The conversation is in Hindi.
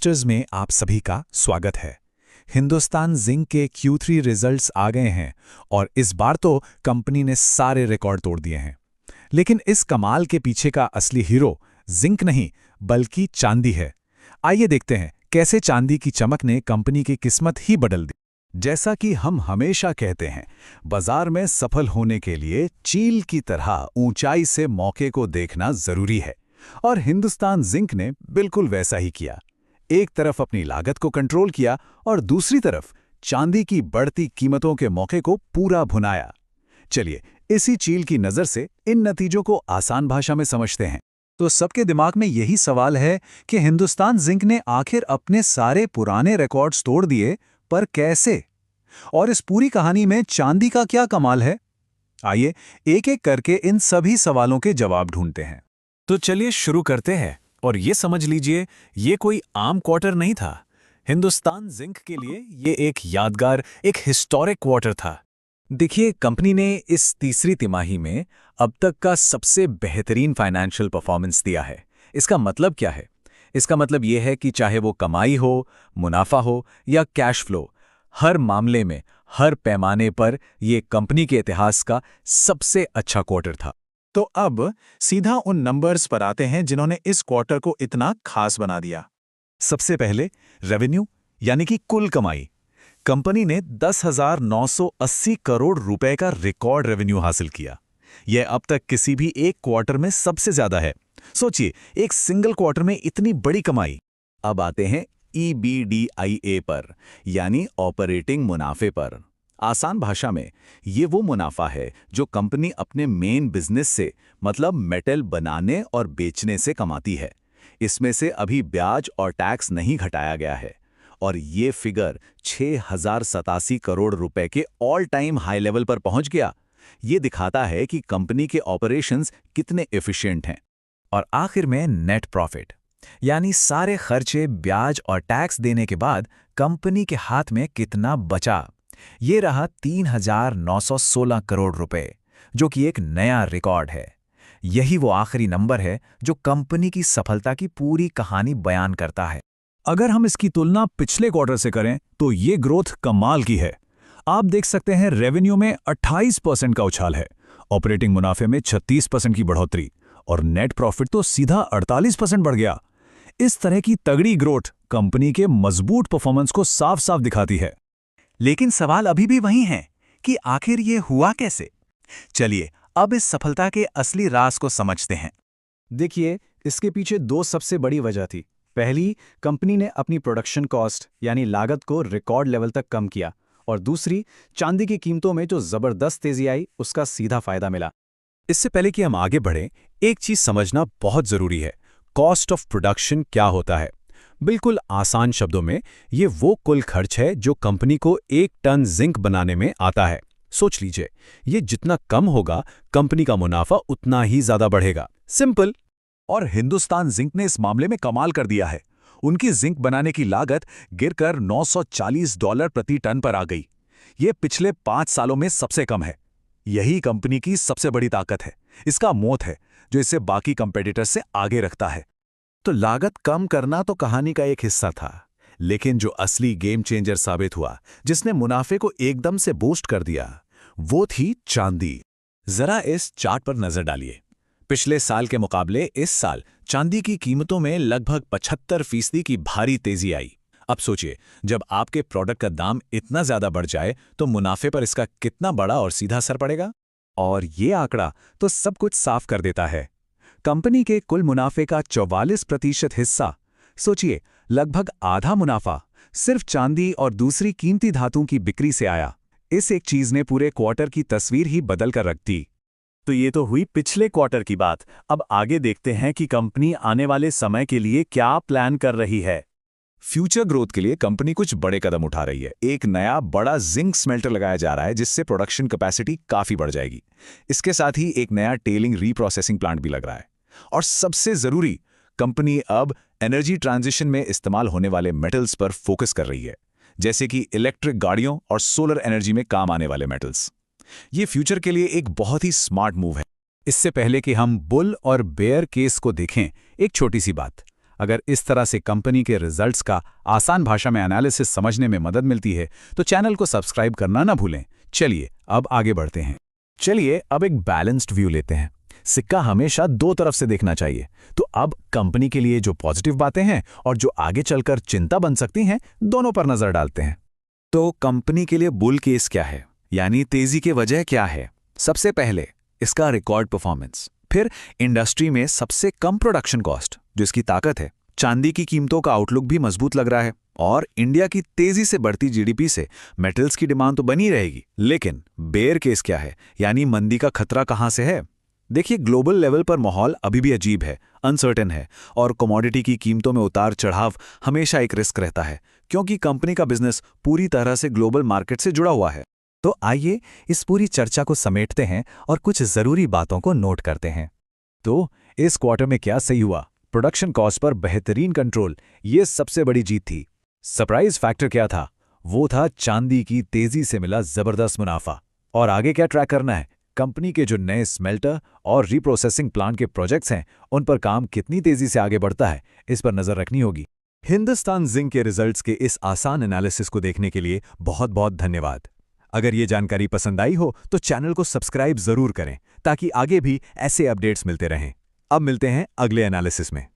इन्वेस्टर्स में आप सभी का स्वागत है। हिंदुस्तान जिंक के Q3 रिजल्ट्स आ गए हैं और इस बार तो कंपनी ने सारे रिकॉर्ड तोड़ दिए हैं। लेकिन इस कमाल के पीछे का असली हीरो जिंक नहीं बल्कि चांदी है। आइए देखते हैं कैसे चांदी की चमक ने कंपनी की किस्मत ही बदल दी। जैसा कि हम हमेशा कहते हैं, बाजार में सफल होने के लिए चील की तरह ऊंचाई से मौके को देखना जरूरी है, और हिंदुस्तान जिंक ने बिल्कुल वैसा ही किया। एक तरफ अपनी लागत को कंट्रोल किया और दूसरी तरफ चांदी की बढ़ती कीमतों के मौके को पूरा भुनाया। चलिए इसी चील की नज़र से इन नतीजों को आसान भाषा में समझते हैं। तो सबके दिमाग में यही सवाल है कि हिंदुस्तान जिंक ने आखिर अपने सारे पुराने रिकॉर्ड्स तोड़ दिए, पर कैसे? और इस पूरी कहानी में चांदी का क्या कमाल है? आइए एक एक करके इन सभी सवालों के जवाब ढूंढते हैं। तो चलिए शुरू करते हैं। और ये समझ लीजिए, ये कोई आम क्वार्टर नहीं था। हिंदुस्तान जिंक के लिए ये एक यादगार, एक हिस्टोरिक क्वार्टर था। देखिए, कंपनी ने इस तीसरी तिमाही में अब तक का सबसे बेहतरीन फाइनेंशियल परफॉर्मेंस दिया है। इसका मतलब क्या है? इसका मतलब ये है कि चाहे वो कमाई हो, मुनाफा हो या कैश फ्लो, हर मामले में, हर पैमाने पर ये कंपनी के इतिहास का सबसे अच्छा क्वार्टर था। तो अब सीधा उन नंबर्स पर आते हैं जिन्होंने इस क्वार्टर को इतना खास बना दिया। सबसे पहले रेवेन्यू, यानी कि कुल कमाई। कंपनी ने 10,980 करोड़ रुपए का रिकॉर्ड रेवेन्यू हासिल किया। यह अब तक किसी भी एक क्वार्टर में सबसे ज्यादा है। सोचिए, एक सिंगल क्वार्टर में इतनी बड़ी कमाई। अब आते हैं EBITDA पर, यानी ऑपरेटिंग मुनाफे पर। आसान भाषा में ये वो मुनाफा है जो कंपनी अपने मेन बिजनेस से, मतलब मेटल बनाने और बेचने से कमाती है। इसमें से अभी ब्याज और टैक्स नहीं घटाया गया है, और ये फिगर 6,087 करोड़ रुपए के ऑल टाइम हाई लेवल पर पहुंच गया। ये दिखाता है कि कंपनी के ऑपरेशंस कितने एफिशिएंट हैं। और आखिर में नेट प्रॉफिट, यानी सारे खर्चे, ब्याज और टैक्स देने के बाद कंपनी के हाथ में कितना बचा। ये रहा 3,916 करोड़ रुपए, जो कि एक नया रिकॉर्ड है। यही वो आखिरी नंबर है जो कंपनी की सफलता की पूरी कहानी बयान करता है। अगर हम इसकी तुलना पिछले क्वार्टर से करें तो ये ग्रोथ कमाल की है। आप देख सकते हैं, रेवेन्यू में 28% का उछाल है, ऑपरेटिंग मुनाफे में 36% की बढ़ोतरी, और नेट प्रॉफिट तो सीधा 48% बढ़ गया। इस तरह की तगड़ी ग्रोथ कंपनी के मजबूत परफॉर्मेंस को साफ साफ दिखाती है। लेकिन सवाल अभी भी वही है कि आखिर ये हुआ कैसे? चलिए अब इस सफलता के असली राज को समझते हैं। देखिए, इसके पीछे दो सबसे बड़ी वजह थी। पहली, कंपनी ने अपनी प्रोडक्शन कॉस्ट यानी लागत को रिकॉर्ड लेवल तक कम किया, और दूसरी, चांदी की कीमतों में जो जबरदस्त तेजी आई, उसका सीधा फायदा मिला। इससे पहले कि हम आगे बढ़ें, एक चीज समझना बहुत जरूरी है। कॉस्ट ऑफ प्रोडक्शन क्या होता है? बिल्कुल आसान शब्दों में, ये वो कुल खर्च है जो कंपनी को 1 टन जिंक बनाने में आता है। सोच लीजिए, ये जितना कम होगा, कंपनी का मुनाफा उतना ही ज्यादा बढ़ेगा। सिंपल। और हिंदुस्तान जिंक ने इस मामले में कमाल कर दिया है। उनकी जिंक बनाने की लागत गिरकर $940 प्रति टन पर आ गई। ये पिछले 5 सालों में सबसे कम है। यही कंपनी की सबसे बड़ी ताकत है, इसका मोत है, जो इसे बाकी कंपेटिटर्स से आगे रखता है। तो लागत कम करना तो कहानी का एक हिस्सा था, लेकिन जो असली गेम चेंजर साबित हुआ, जिसने मुनाफे को एकदम से बूस्ट कर दिया, वो थी चांदी। जरा इस चार्ट पर नजर डालिए। पिछले साल के मुकाबले इस साल चांदी की कीमतों में लगभग 75% की भारी तेजी आई। अब सोचिए, जब आपके प्रोडक्ट का दाम इतना ज्यादा बढ़ जाए तो मुनाफे पर इसका कितना बड़ा और सीधा असर पड़ेगा। और ये आंकड़ा तो सब कुछ साफ कर देता है। कंपनी के कुल मुनाफे का 44% हिस्सा, सोचिए, लगभग आधा मुनाफा सिर्फ चांदी और दूसरी कीमती धातुओं की बिक्री से आया। इस एक चीज ने पूरे क्वार्टर की तस्वीर ही बदल कर रख दी। तो ये तो हुई पिछले क्वार्टर की बात। अब आगे देखते हैं कि कंपनी आने वाले समय के लिए क्या प्लान कर रही है। फ्यूचर ग्रोथ के लिए कंपनी कुछ बड़े कदम उठा रही है। एक नया बड़ा जिंक स्मेल्टर लगाया जा रहा है, जिससे प्रोडक्शन कैपेसिटी काफी बढ़ जाएगी। इसके साथ ही एक नया टेलिंग रीप्रोसेसिंग प्लांट भी लग रहा है। और सबसे जरूरी, कंपनी अब एनर्जी ट्रांजिशन में इस्तेमाल होने वाले मेटल्स पर फोकस कर रही है, जैसे कि इलेक्ट्रिक गाड़ियों और सोलर एनर्जी में काम आने वाले मेटल्स। ये फ्यूचर के लिए एक बहुत ही स्मार्ट मूव है। इससे पहले कि हम बुल और बेयर केस को देखें, एक छोटी सी बात। अगर इस तरह से कंपनी के रिजल्ट्स का आसान भाषा में एनालिसिस समझने में मदद मिलती है तो चैनल को सब्सक्राइब करना ना भूलें। चलिए अब आगे बढ़ते हैं। चलिए अब एक बैलेंस्ड व्यू लेते हैं। सिक्का हमेशा दो तरफ से देखना चाहिए। तो अब कंपनी के लिए जो पॉजिटिव बातें हैं और जो आगे चलकर चिंता बन सकती हैं, दोनों पर नजर डालते हैं। तो कंपनी के लिए बुल केस क्या है, यानी तेजी की वजह क्या है? सबसे पहले इसका रिकॉर्ड परफॉर्मेंस, फिर इंडस्ट्री में सबसे कम प्रोडक्शन कॉस्ट जो इसकी ताकत है, चांदी की कीमतों का आउटलुक भी मजबूत लग रहा है, और इंडिया की तेजी से बढ़ती जीडीपी से मेटल्स की डिमांड तो बनी रहेगी। लेकिन बेयर केस क्या है, यानी मंदी का खतरा कहां से है? देखिए, ग्लोबल लेवल पर माहौल अभी भी अजीब है, अनसर्टेन है, और कमोडिटी की कीमतों में उतार चढ़ाव हमेशा एक रिस्क रहता है, क्योंकि कंपनी का बिजनेस पूरी तरह से ग्लोबल मार्केट से जुड़ा हुआ है। तो आइए इस पूरी चर्चा को समेटते हैं और कुछ जरूरी बातों को नोट करते हैं। तो इस क्वार्टर में क्या सही हुआ? प्रोडक्शन कॉस्ट पर बेहतरीन कंट्रोल, ये सबसे बड़ी जीत थी। सरप्राइज फैक्टर क्या था? वो था चांदी की तेजी से मिला जबरदस्त मुनाफा। और आगे क्या ट्रैक करना है? कंपनी के जो नए स्मेल्टर और रीप्रोसेसिंग प्लांट के प्रोजेक्ट्स हैं, उन पर काम कितनी तेजी से आगे बढ़ता है, इस पर नजर रखनी होगी। हिंदुस्तान जिंक के रिजल्ट्स के इस आसान एनालिसिस को देखने के लिए बहुत बहुत धन्यवाद। अगर ये जानकारी पसंद आई हो तो चैनल को सब्सक्राइब जरूर करें ताकि आगे भी ऐसे अपडेट्स मिलते रहें। अब मिलते हैं अगले एनालिसिस में।